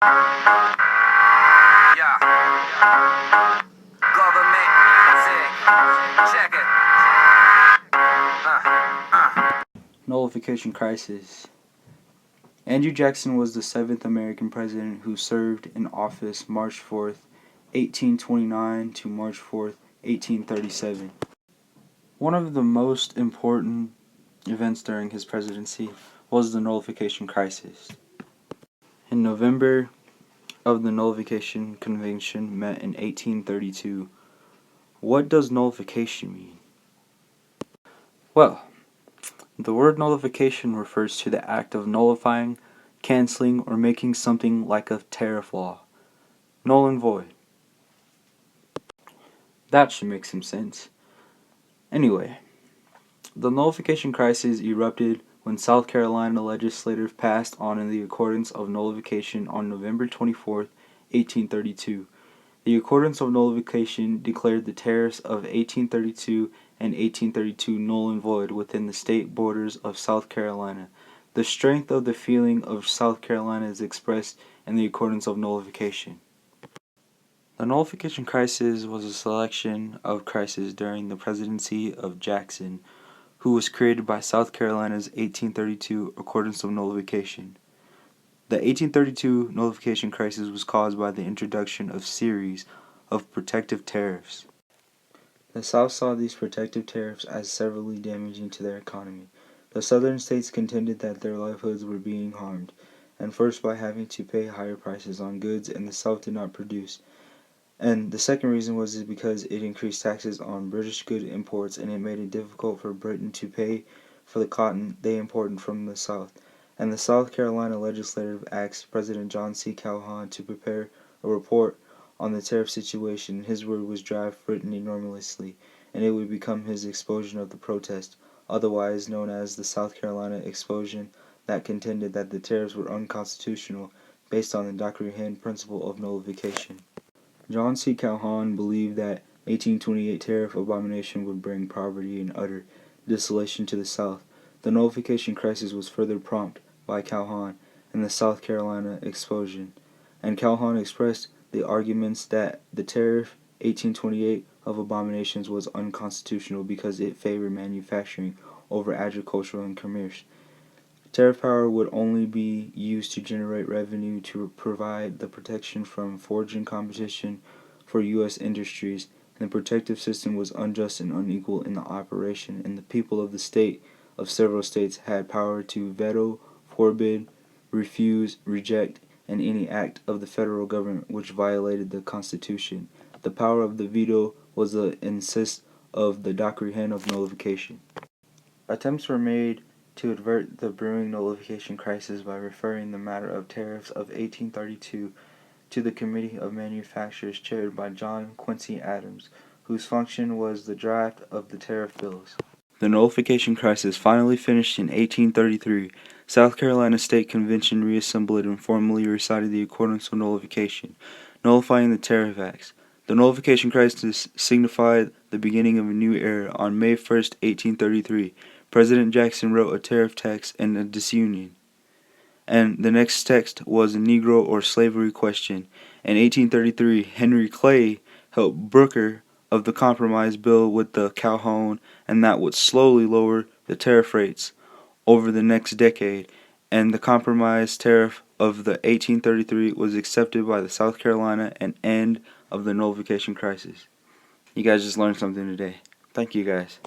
Yeah. Government music. Check it. Nullification Crisis. Andrew Jackson was the seventh American president who served in office March 4th, 1829 to March 4th, 1837. One of the most important events during his presidency was the Nullification Crisis. In November of the Nullification Convention met in 1832. What does nullification mean? Well, the word nullification refers to the act of nullifying, canceling, or making something like a tariff law null and void. That should make some sense. Anyway, the nullification crisis erupted when South Carolina legislators passed on the Accordance of Nullification on November 24, 1832. The Accordance of Nullification declared the tariffs of 1832 and 1832 null and void within the state borders of South Carolina. The strength of the feeling of South Carolina is expressed in the Accordance of Nullification. The Nullification Crisis was a selection of crises during the presidency of Jackson, who was created by South Carolina's 1832 Accordance of Nullification. The 1832 Nullification Crisis was caused by the introduction of series of protective tariffs. The South saw these protective tariffs as severely damaging to their economy. The Southern states contended that their livelihoods were being harmed, and first by having to pay higher prices on goods and the South did not produce. And the second reason was because it increased taxes on British good imports and it made it difficult for Britain to pay for the cotton they imported from the South. And the South Carolina Legislative asked President John C. Calhoun to prepare a report on the tariff situation. His word was drive Britain enormously, and it would become his explosion of the protest, otherwise known as the South Carolina explosion, that contended that the tariffs were unconstitutional based on the Dockery-Hen principle of nullification. John C. Calhoun believed that 1828 tariff abomination would bring poverty and utter desolation to the South. The nullification crisis was further prompted by Calhoun and the South Carolina explosion, and Calhoun expressed the arguments that the tariff 1828 of abominations was unconstitutional because it favored manufacturing over agriculture and commerce. Tariff power would only be used to generate revenue to provide the protection from foreign competition for U.S. industries, and the protective system was unjust and unequal in the operation, and the people of the state of several states had power to veto, forbid, refuse, reject, and any act of the federal government which violated the Constitution. The power of the veto was the insist of the Dockery-Hen of nullification. Attempts were made to avert the brewing nullification crisis by referring the matter of tariffs of 1832 to the Committee of Manufacturers chaired by John Quincy Adams, whose function was the draft of the tariff bills. The nullification crisis finally finished in 1833. South Carolina State Convention reassembled and formally recited the Accordance of Nullification, nullifying the tariff acts. The nullification crisis signified the beginning of a new era. On May 1, 1833, President Jackson wrote a tariff text and a disunion, and the next text was a Negro or slavery question. In 1833, Henry Clay helped Brooker of the Compromise Bill with the Calhoun, and that would slowly lower the tariff rates over the next decade, and the compromise tariff of the 1833 was accepted by the South Carolina and end of the nullification crisis. You guys just learned something today. Thank you guys.